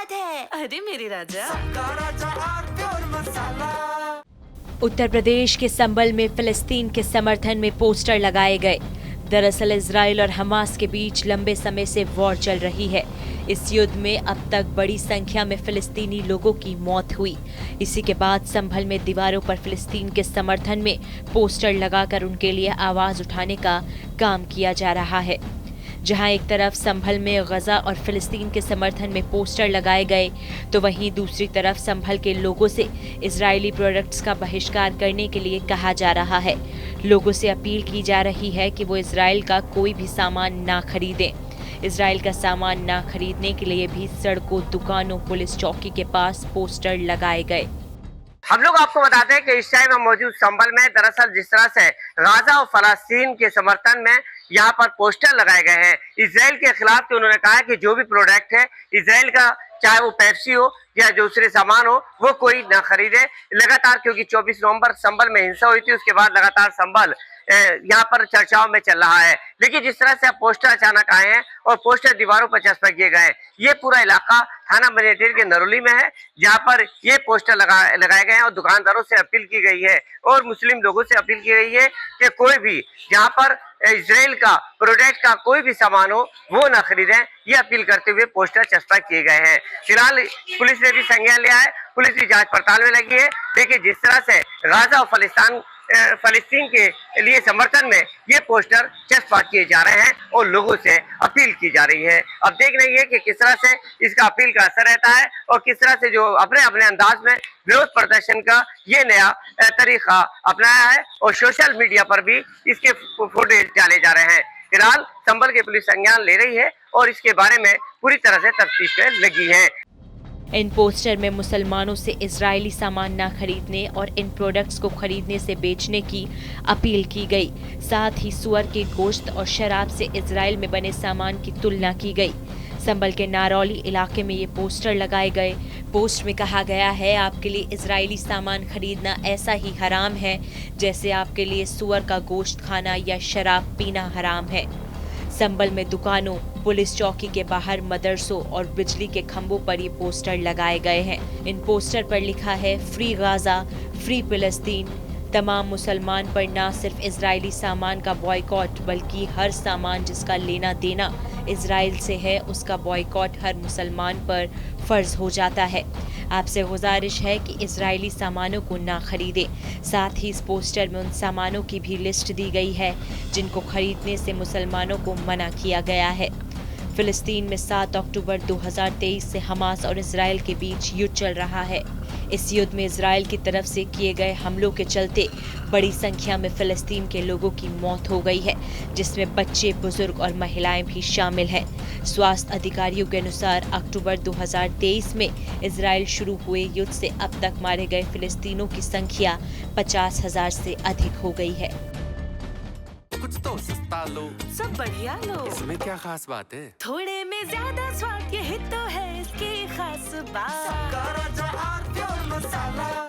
बात है। अरे मेरी राजा। उत्तर प्रदेश के संभल में फिलिस्तीन के समर्थन में पोस्टर लगाए गए। दरअसल इजराइल और हमास के बीच लंबे समय से वॉर चल रही है। इस युद्ध में अब तक बड़ी संख्या में फिलिस्तीनी लोगों की मौत हुई। इसी के बाद संभल में दीवारों पर फिलिस्तीन के समर्थन में पोस्टर लगाकर उनके लिए आवाज उठाने का काम किया जा रहा है। जहां एक तरफ संभल में गजा और फिलिस्तीन के समर्थन में पोस्टर लगाए गए, तो वहीं दूसरी तरफ संभल के लोगों से इजरायली प्रोडक्ट्स का बहिष्कार करने के लिए कहा जा रहा है। लोगों से अपील की जा रही है कि वो इजराइल का कोई भी सामान ना खरीदें। इजराइल का सामान ना खरीदने के लिए भी सड़कों, दुकानों, पुलिस चौकी के पास पोस्टर लगाए गए। हम लोग आपको बताते हैं कि इस टाइम हम मौजूद संभल में। दरअसल जिस तरह से गाजा और फलस्तीन के समर्थन में यहाँ पर पोस्टर लगाए गए हैं इजराइल के खिलाफ, तो उन्होंने कहा है कि जो भी प्रोडक्ट है इजराइल का, चाहे वो पेप्सी हो या दूसरे सामान हो, वो कोई ना खरीदे लगातार, क्योंकि 24 नवंबर संभल में हिंसा हुई थी। उसके बाद लगातार संभल यहाँ पर चर्चाओं में चल रहा है। लेकिन जिस तरह से पोस्टर अचानक आए हैं और पोस्टर दीवारों पर चस्पा किए गए हैं, ये पूरा इलाका थाना मनेठी के नरोली में है, जहाँ पर ये पोस्टर लगाए गए हैं और दुकानदारों से अपील की गई है और मुस्लिम लोगों से अपील की गई है कि कोई भी जहाँ पर इजराइल का प्रोडक्ट का कोई भी सामान हो वो ना खरीदें। ये अपील करते हुए पोस्टर चस्पा किए गए हैं। फिलहाल पुलिस ने भी संज्ञान लिया है, पुलिस की जांच पड़ताल में लगी है। लेकिन जिस तरह से गाजा और फलस्तीन के लिए समर्थन में ये पोस्टर चस्पा किए जा रहे हैं और लोगों से अपील की जा रही है। अब देख रही है कि किस तरह से इसका अपील का असर रहता है और किस तरह से जो अपने अपने अंदाज में विरोध प्रदर्शन का ये नया तरीका अपनाया है और सोशल मीडिया पर भी इसके फुटेज डाले जा रहे हैं। फिलहाल संभल की पुलिस संज्ञान ले रही है और इसके बारे में पूरी तरह से तफ्तीश में लगी है। इन पोस्टर में मुसलमानों से इजरायली सामान ना खरीदने और इन प्रोडक्ट्स को खरीदने से बेचने की अपील की गई। साथ ही सुअर के गोश्त और शराब से इजराइल में बने सामान की तुलना की गई। संभल के नारौली इलाके में ये पोस्टर लगाए गए। पोस्ट में कहा गया है, आपके लिए इजरायली सामान खरीदना ऐसा ही हराम है जैसे आपके लिए सुअर का गोश्त खाना या शराब पीना हराम है। संभल में दुकानों, पुलिस चौकी के बाहर, मदरसों और बिजली के खंभों पर ये पोस्टर लगाए गए हैं। इन पोस्टर पर लिखा है, फ्री गाजा, फ्री फिलिस्तीन। तमाम मुसलमान पर न सिर्फ इजरायली सामान का बॉयकॉट बल्कि हर सामान जिसका लेना देना इजराइल से है उसका बॉयकॉट हर मुसलमान पर फर्ज हो जाता है। आपसे गुजारिश है कि इजरायली सामानों को ना खरीदें। साथ ही इस पोस्टर में उन सामानों की भी लिस्ट दी गई है जिनको खरीदने से मुसलमानों को मना किया गया है। फिलिस्तीन में 7 अक्टूबर 2023 से हमास और इजराइल के बीच युद्ध चल रहा है। इस युद्ध में इजराइल की तरफ से किए गए हमलों के चलते बड़ी संख्या में फिलिस्तीन के लोगों की मौत हो गई है, जिसमें बच्चे, बुजुर्ग और महिलाएं भी शामिल हैं। स्वास्थ्य अधिकारियों के अनुसार अक्टूबर 2023 में इजराइल शुरू हुए युद्ध से अब तक मारे गए फिलिस्तीनों की संख्या 50,000 से अधिक हो गई है। कुछ तो सस्ता लो, सब बढ़िया लो, इसमें क्या खास बात है? थोड़े में ज्यादा स्वाद, यही तो है इसकी खास बात।